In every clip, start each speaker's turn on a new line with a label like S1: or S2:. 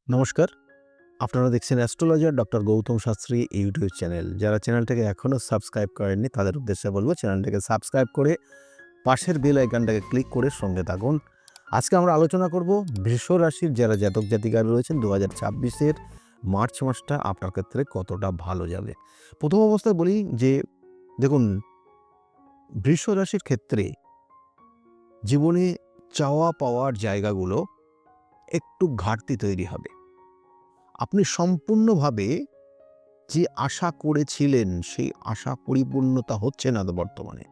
S1: নমস্কার, আপনারা দেখছেন astrologer doctor Gautam Shastri YouTube channel. যারা চ্যানেলটাকে এখনও সাবস্ক্রাইব করেননি তাদের উদ্দেশ্যে বলব চ্যানেলটাকে সাবস্ক্রাইব করে পাশের বেল আইকনটাকে ক্লিক করে সঙ্গে থাকুন। আজকে আমরা আলোচনা করব বৃষ রাশির যারা জাতক জাতিকারা রয়েছেন 2026-এর মার্চ মাসটা আপনার ক্ষেত্রে কতটা ভালো যাবে। প্রথম অবস্থায় বলি যে দেখুন, বৃষ রাশির ক্ষেত্রে জীবনে চাওয়া পাওয়ার জায়গাগুলো একটু ঘাটতি তৈরি হবে। আপনি সম্পূর্ণভাবে যে আশা করেছিলেন সেই আশা পরিপূর্ণতা হচ্ছে না বর্তমানে,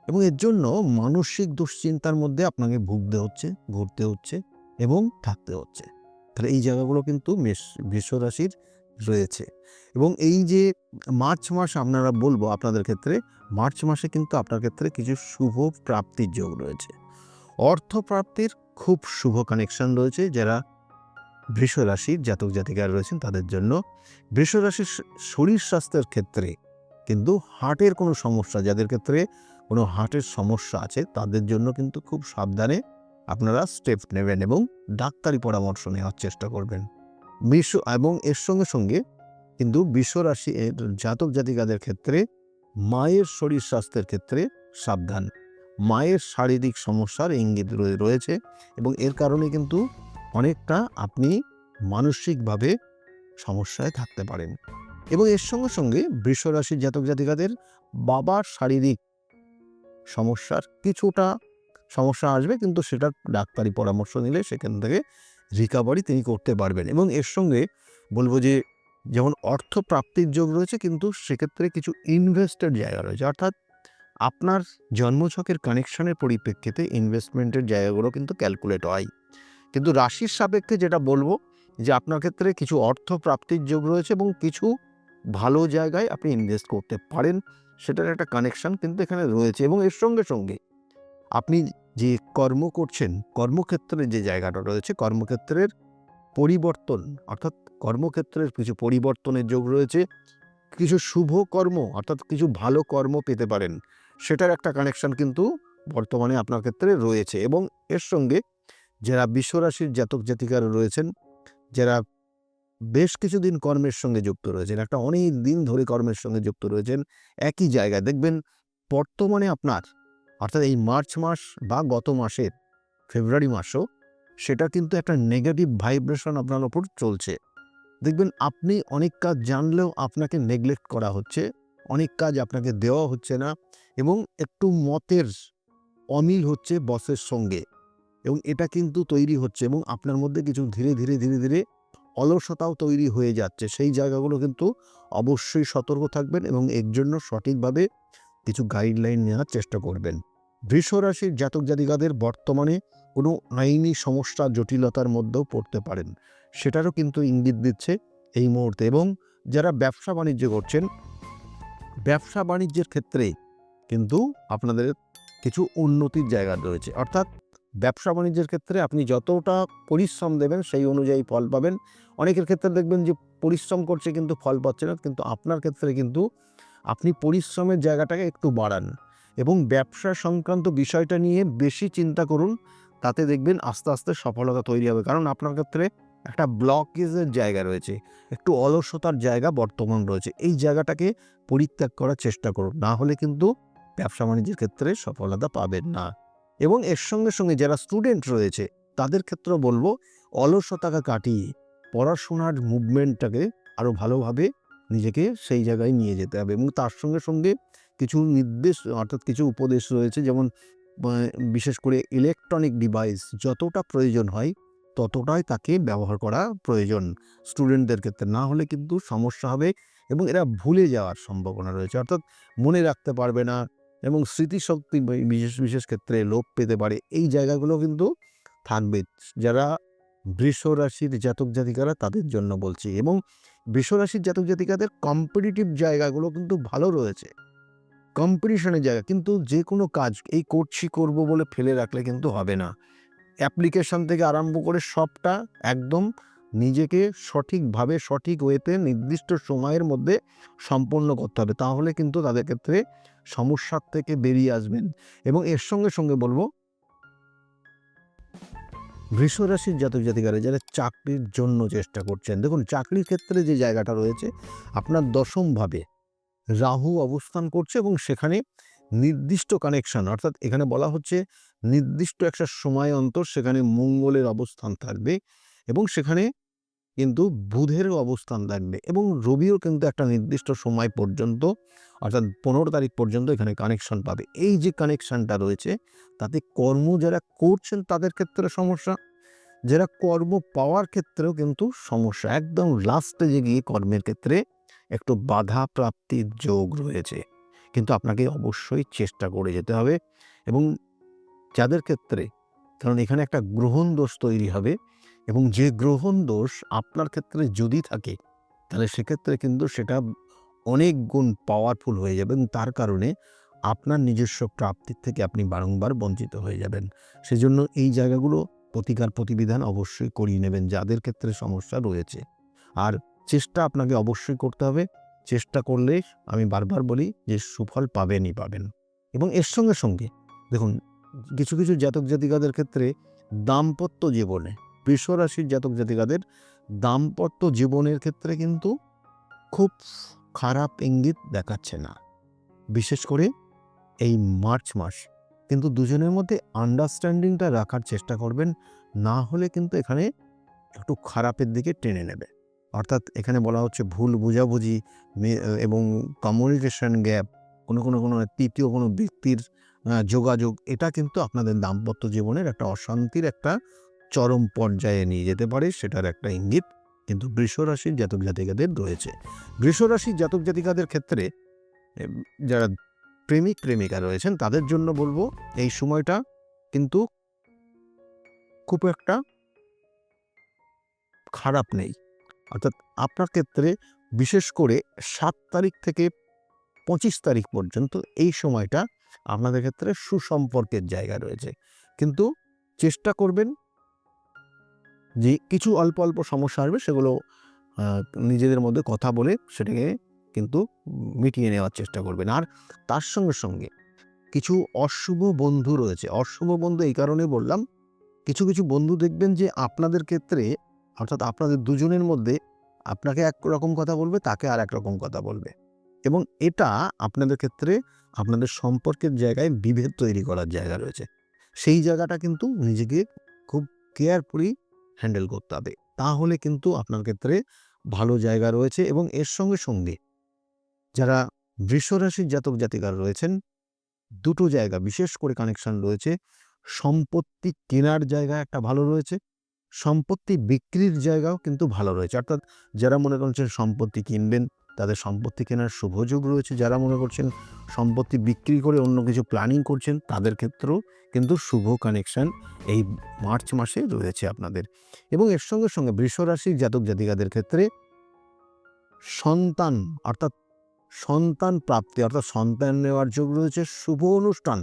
S1: এবং এর জন্য মানসিক দুশ্চিন্তার মধ্যে আপনাকে ভুগতে হচ্ছে, ঘুরতে হচ্ছে এবং থাকতে হচ্ছে। তাহলে এই জায়গাগুলো কিন্তু বৃষ রাশির রয়েছে। এবং এই যে মার্চ মাস আপনারা বলবো আপনাদের ক্ষেত্রে, মার্চ মাসে কিন্তু আপনার ক্ষেত্রে কিছু শুভ প্রাপ্তির যোগ রয়েছে। অর্থ প্রাপ্তির খুব শুভ কানেকশন রয়েছে যারা বৃষ রাশির জাতক জাতিকারা রয়েছেন তাদের জন্য। বৃষ রাশির শরীর স্বাস্থ্যের ক্ষেত্রে কিন্তু হার্টের কোনো সমস্যা, যাদের ক্ষেত্রে কোনো হার্টের সমস্যা আছে তাদের জন্য কিন্তু খুব সাবধানে আপনারা স্টেপ নেবেন এবং ডাক্তারি পরামর্শ নেওয়ার চেষ্টা করবেন। এবং এর সঙ্গে সঙ্গে কিন্তু বৃষ রাশি এর জাতক জাতিকাদের ক্ষেত্রে মায়ের শরীর স্বাস্থ্যের ক্ষেত্রে সাবধান। মায়ের শারীরিক সমস্যার ইঙ্গিত রয়েছে এবং এর কারণে কিন্তু অনেকটা আপনি মানসিকভাবে সমস্যায় থাকতে পারেন। এবং এর সঙ্গে সঙ্গে বৃষ রাশির জাতক জাতিকাদের বাবার শারীরিক সমস্যার কিছুটা সমস্যা আসবে, কিন্তু সেটা ডাক্তারি পরামর্শ নিলে সেখান থেকে রিকভারি তিনি করতে পারবেন। এবং এর সঙ্গে বলবো যে যেমন অর্থ প্রাপ্তির যোগ রয়েছে, কিন্তু সেক্ষেত্রে কিছু ইনভেস্টের জায়গা রয়েছে, অর্থাৎ আপনার জন্মছকের কানেকশনের পরিপ্রেক্ষিতে ইনভেস্টমেন্টের জায়গাগুলো কিন্তু ক্যালকুলেট হয়। কিন্তু রাশির সাপেক্ষে যেটা বলবো যে আপনার ক্ষেত্রে কিছু অর্থ প্রাপ্তির যোগ রয়েছে এবং কিছু ভালো জায়গায় আপনি ইনভেস্ট করতে পারেন, সেটার একটা কানেকশন কিন্তু এখানে রয়েছে। এবং এর সঙ্গে সঙ্গে আপনি যে কর্ম করছেন, কর্মক্ষেত্রে যে জায়গাটা রয়েছে, কর্মক্ষেত্রের পরিবর্তন, অর্থাৎ কর্মক্ষেত্রের কিছু পরিবর্তনের যোগ রয়েছে। কিছু শুভ কর্ম অর্থাৎ কিছু ভালো কর্ম পেতে পারেন, সেটার একটা কানেকশন কিন্তু বর্তমানে আপনার ক্ষেত্রে রয়েছে। এবং এর সঙ্গে যারা বৃষ রাশির জাতক জাতিকারা রয়েছেন, যারা বেশ কিছুদিন কর্মের সঙ্গে যুক্ত রয়েছেন, একটা অনেক দিন ধরে কর্মের সঙ্গে যুক্ত রয়েছেন একই জায়গায়, দেখবেন বর্তমানে আপনার অর্থাৎ এই মার্চ মাস বা গত মাসের ফেব্রুয়ারি মাসও সেটা কিন্তু একটা নেগেটিভ ভাইব্রেশন আপনার ওপর চলছে। দেখবেন আপনি অনেক কাজ জানলেও আপনাকে নেগলেক্ট করা হচ্ছে, অনেক কাজ আপনাকে দেওয়া হচ্ছে না, এবং একটু মতের অমিল হচ্ছে বসের সঙ্গে, এবং এটা কিন্তু তৈরি হচ্ছে এবং আপনার মধ্যে কিছু ধীরে ধীরে ধীরে ধীরে অলসতাও তৈরি হয়ে যাচ্ছে। সেই জায়গাগুলো কিন্তু অবশ্যই সতর্ক থাকবেন এবং এর জন্য সঠিকভাবে কিছু গাইডলাইন নেওয়ার চেষ্টা করবেন। বৃষ রাশির জাতক জাতিকাদের বর্তমানে কোনো আইনি সমস্যা জটিলতার মধ্যেও পড়তে পারেন, সেটারও কিন্তু ইঙ্গিত দিচ্ছে এই মুহূর্তে। এবং যারা ব্যবসা বাণিজ্য করছেন, ব্যবসা বাণিজ্যের ক্ষেত্রে কিন্তু আপনাদের কিছু উন্নতির জায়গা রয়েছে, অর্থাৎ ব্যবসা বাণিজ্যের ক্ষেত্রে আপনি যতটা পরিশ্রম দেবেন সেই অনুযায়ী ফল পাবেন। অনেকের ক্ষেত্রে দেখবেন যে পরিশ্রম করছে কিন্তু ফল পাচ্ছে না, কিন্তু আপনার ক্ষেত্রে কিন্তু আপনি পরিশ্রমের জায়গাটাকে একটু বাড়ান এবং ব্যবসা সংক্রান্ত বিষয়টা নিয়ে বেশি চিন্তা করুন, তাতে দেখবেন আস্তে আস্তে সফলতা তৈরি হবে। কারণ আপনার ক্ষেত্রে একটা ব্লকেজের জায়গা রয়েছে, একটু অলসতার জায়গা বর্তমান রয়েছে, এই জায়গাটাকে পরিত্যাগ করার চেষ্টা করুন, না হলে কিন্তু ব্যবসা বাণিজ্যের ক্ষেত্রে সফলতা পাবেন না। এবং এর সঙ্গে সঙ্গে যারা স্টুডেন্ট রয়েছে তাদের ক্ষেত্রেও বলবো অলসতাকে কাটিয়ে পড়াশোনার মুভমেন্টটাকে আরও ভালোভাবে নিজেকে সেই জায়গায় নিয়ে যেতে হবে। এবং তার সঙ্গে সঙ্গে কিছু নির্দেশ অর্থাৎ কিছু উপদেশ রয়েছে, যেমন বিশেষ করে ইলেকট্রনিক ডিভাইস যতটা প্রয়োজন হয় ততটাই তাকে ব্যবহার করা প্রয়োজন স্টুডেন্টদের ক্ষেত্রে, না হলে কিন্তু সমস্যা হবে এবং এরা ভুলে যাওয়ার সম্ভাবনা রয়েছে, অর্থাৎ মনে রাখতে পারবে না এবং স্মৃতিশক্তি বিশেষ বিশেষ ক্ষেত্রে লোপ পেতে পারে। এই জায়গাগুলো কিন্তু থাকবে যারা বৃষ রাশির জাতক জাতিকারা তাদের জন্য বলছি। এবং বৃষ রাশির জাতক জাতিকাদের কম্পিটিটিভ জায়গাগুলো কিন্তু ভালো রয়েছে, কম্পিটিশনের জায়গা, কিন্তু যে কোনো কাজ এই করব বলে ফেলে রাখলে কিন্তু হবে না। অ্যাপ্লিকেশন থেকে আরম্ভ করে সবটা একদম নিজেকে সঠিকভাবে সঠিক ওয়েতে নির্দিষ্ট সময়ের মধ্যে সম্পন্ন করতে হবে, তাহলে কিন্তু তাদের ক্ষেত্রে সমস্যার থেকে বেরিয়ে আসবেন। এবং এর সঙ্গে সঙ্গে বলবো বৃষ রাশির জাতক জাতিকারা যারা চাকরির জন্য চেষ্টা করছেন, দেখুন চাকরির ক্ষেত্রে যে জায়গাটা রয়েছে, আপনার দশমভাবে রাহু অবস্থান করছে এবং সেখানে নির্দিষ্ট কানেকশন, অর্থাৎ এখানে বলা হচ্ছে নির্দিষ্ট একটা সময় অন্তর সেখানে মঙ্গলের অবস্থান থাকবে এবং সেখানে কিন্তু বুধেরও অবস্থান থাকবে এবং রবিও কিন্তু একটা নির্দিষ্ট সময় পর্যন্ত, অর্থাৎ 15 তারিখ পর্যন্ত এখানে কানেকশন পাবে। এই যে কানেকশনটা রয়েছে তাতে কর্ম যারা করছেন তাদের ক্ষেত্রে সমস্যা, যারা কর্ম পাওয়ার ক্ষেত্রেও কিন্তু সমস্যা। একদম লাস্টে যে গিয়ে কর্মের ক্ষেত্রে একটু বাধা প্রাপ্তির যোগ রয়েছে, কিন্তু আপনাকে অবশ্যই চেষ্টা করে যেতে হবে। এবং যাদের ক্ষেত্রে, কারণ এখানে একটা গ্রহণ দোষ তৈরি হবে এবং যে গ্রহণ দোষ আপনার ক্ষেত্রে যদি থাকে তাহলে সেক্ষেত্রে কিন্তু সেটা অনেক গুণ পাওয়ারফুল হয়ে যাবে এবং তার কারণে আপনার নিজস্ব প্রাপ্তির থেকে আপনি বারংবার বঞ্চিত হয়ে যাবেন। সেজন্য এই জায়গাগুলো প্রতিকার প্রতিবিধান অবশ্যই করিয়ে নেবেন যাদের ক্ষেত্রে সমস্যা রয়েছে। আর চেষ্টা আপনাকে অবশ্যই করতে হবে। চেষ্টা করলে আমি বারবার বলি যে সুফল পাবেনই পাবেন। এবং এর সঙ্গে সঙ্গে দেখুন, কিছু কিছু জাতক জাতিকাদের ক্ষেত্রে দাম্পত্য জীবনে, বৃষ রাশির জাতক জাতিকাদের দাম্পত্য জীবনের ক্ষেত্রে কিন্তু খুব খারাপ ইঙ্গিত দেখাচ্ছে না, বিশেষ করে এই মার্চ মাস। কিন্তু দুজনের মধ্যে আন্ডারস্ট্যান্ডিংটা রাখার চেষ্টা করবেন, না হলে কিন্তু এখানে একটু খারাপের দিকে টেনে নেবে। অর্থাৎ এখানে বলা হচ্ছে ভুল বোঝাবুঝি এবং কমিউনিকেশন গ্যাপ, কোনো তৃতীয় কোনো ব্যক্তির যোগাযোগ, এটা কিন্তু আপনাদের দাম্পত্য জীবনের একটা অশান্তির একটা চরম পর্যায়ে নিয়ে যেতে পারে, সেটার একটা ইঙ্গিত কিন্তু বৃষ রাশির জাতক জাতিকাদের রয়েছে। বৃষ রাশির জাতক জাতিকাদের ক্ষেত্রে যারা প্রেমিক প্রেমিকা রয়েছেন তাদের জন্য বলবো এই সময়টা কিন্তু খুব একটা খারাপ নেই। অর্থাৎ আপনার ক্ষেত্রে বিশেষ করে 7 তারিখ থেকে 25 তারিখ পর্যন্ত এই সময়টা আপনাদের ক্ষেত্রে সুসম্পর্কের জায়গা রয়েছে, কিন্তু চেষ্টা করবেন যে কিছু অল্প অল্প সমস্যা আসবে সেগুলো নিজেদের মধ্যে কথা বলে সেটাকে কিন্তু মিটিয়ে নেওয়ার চেষ্টা করবেন। আর তার সঙ্গে সঙ্গে কিছু অশুভ বন্ধু রয়েছে। অশুভ বন্ধু এই কারণে বললাম, কিছু কিছু বন্ধু দেখবেন যে আপনাদের ক্ষেত্রে, অর্থাৎ আপনাদের দুজনের মধ্যে আপনাকে একরকম কথা বলবে, তাকে আর একরকম কথা বলবে এবং এটা আপনাদের ক্ষেত্রে আপনাদের সম্পর্কের জায়গায় বিভেদ তৈরি করার জায়গা রয়েছে। সেই জায়গাটা কিন্তু নিজেকে খুব কেয়ারফুলি হ্যান্ডেল করতে হবে, তাহলে কিন্তু আপনার ক্ষেত্রে ভালো জায়গা রয়েছে। এবং এর সঙ্গে সঙ্গে যারা বৃষ রাশির জাতক জাতিকারা রয়েছেন, দুটো জায়গা বিশেষ করে কানেকশন রয়েছে। সম্পত্তি কেনার জায়গা একটা ভালো রয়েছে, সম্পত্তি বিক্রির জায়গাও কিন্তু ভালো রয়েছে। অর্থাৎ যারা মনে করছেন সম্পত্তি কিনবেন তাদের সম্পত্তি কেনার শুভযোগ রয়েছে, যারা মনে করছেন সম্পত্তি বিক্রি করে অন্য কিছু প্ল্যানিং করছেন তাদের ক্ষেত্রেও কিন্তু শুভ কানেকশন এই মার্চ মাসে রয়েছে আপনাদের। এবং এর সঙ্গে সঙ্গে বৃষ রাশির জাতক জাতিকাদের ক্ষেত্রে সন্তান, অর্থাৎ সন্তান প্রাপ্তি, অর্থাৎ সন্তান নেওয়ার যোগ রয়েছে। শুভ অনুষ্ঠান,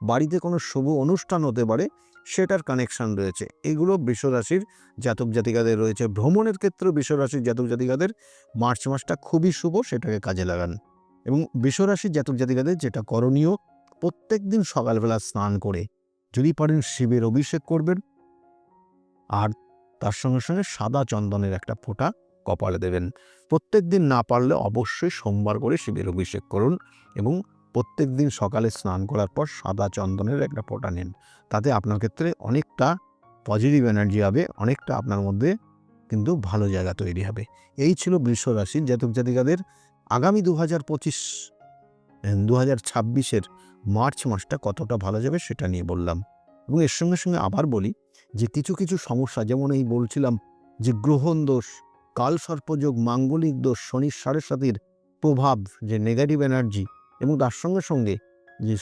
S1: বাড়িতে কোনো শুভ অনুষ্ঠান হতে পারে, সেটার কানেকশন রয়েছে। এগুলো বৃষ রাশির জাতক জাতিকাদের রয়েছে। ভ্রমণের ক্ষেত্রে বৃষ রাশির জাতক জাতিকাদের মার্চ মাসটা খুবই শুভ, সেটাকে কাজে লাগান। এবং বৃষ রাশির জাতক জাতিকাদের যেটা করণীয়, প্রত্যেক দিন সকালবেলা স্নান করে যদি পারেন শিবের অভিষেক করবেন, আর তার সঙ্গে সঙ্গে সাদা চন্দনের একটা ফোঁটা কপালে দেবেন। প্রত্যেক দিন না পারলে অবশ্যই সোমবার করে শিবের অভিষেক করুন এবং প্রত্যেক দিন সকালে স্নান করার পর সাদা চন্দনের একটা ফোঁটা নিন। তাতে আপনার ক্ষেত্রে অনেকটা পজিটিভ এনার্জি হবে, অনেকটা আপনার মধ্যে কিন্তু ভালো জায়গা তৈরি হবে। এই ছিল বৃষ রাশির জাতক জাতিকাদের আগামী 2026-এর মার্চ মাসটা কতটা ভালো যাবে সেটা নিয়ে বললাম। এবং এর সঙ্গে সঙ্গে আবার বলি যে কিছু কিছু সমস্যা, যেমন এই বলছিলাম যে গ্রহণ দোষ, কাল সর্পযোগ, মাঙ্গলিক দোষ, শনির সাড়ে সাতির প্রভাব, যে নেগেটিভ এনার্জি, এবং তার সঙ্গে সঙ্গে যে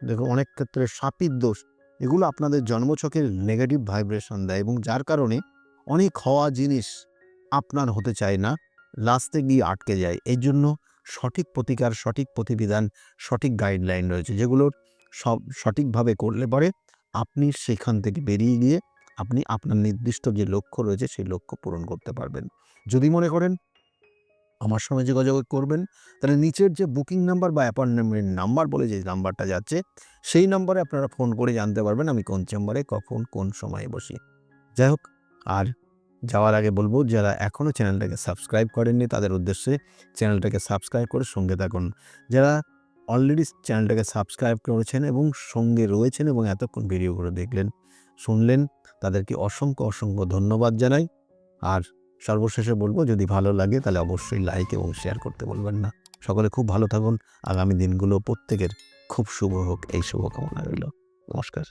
S1: দেখো অনেক ক্ষেত্রে সাপির দোষ, এগুলো আপনাদের জন্মছকের নেগেটিভ ভাইব্রেশন দেয় এবং যার কারণে অনেক হওয়া জিনিস আপনার হতে চায় না, লাস্টে গিয়ে আটকে যায়। এই জন্য সঠিক প্রতিকার, সঠিক প্রতিবিধান, সঠিক গাইডলাইন রয়েছে, যেগুলোর সব সঠিকভাবে করলে পরে আপনি সেখান থেকে বেরিয়ে গিয়ে আপনি আপনার নির্দিষ্ট যে লক্ষ্য রয়েছে সেই লক্ষ্য পূরণ করতে পারবেন। যদি মনে করেন আমার সঙ্গে যোগাযোগ করবেন, তাহলে নিচের যে বুকিং নাম্বার বা অ্যাপয়েন্টমেন্ট নাম্বার বলে যে নাম্বারটা যাচ্ছে, সেই নাম্বারে আপনারা ফোন করে জানতে পারবেন আমি কোন চেম্বারে কখন কোন সময়ে বসি। যাই হোক, আর যাওয়ার আগে বলবো, যারা এখনও চ্যানেলটাকে সাবস্ক্রাইব করেননি তাদের উদ্দেশ্যে চ্যানেলটাকে সাবস্ক্রাইব করে সঙ্গে থাকুন। যারা অলরেডি চ্যানেলটাকে সাবস্ক্রাইব করেছেন এবং সঙ্গে রয়েছেন এবং এতক্ষণ ভিডিওগুলো দেখলেন, শুনলেন, তাদেরকে অসংখ্য অসংখ্য ধন্যবাদ জানাই। আর সর্বশেষে বলবো, যদি ভালো লাগে তাহলে অবশ্যই লাইক এবং শেয়ার করতে বলবেন না। সকলে খুব ভালো থাকুন। আগামী দিনগুলো প্রত্যেকের খুব শুভ হোক, এই শুভকামনা রইল। নমস্কার।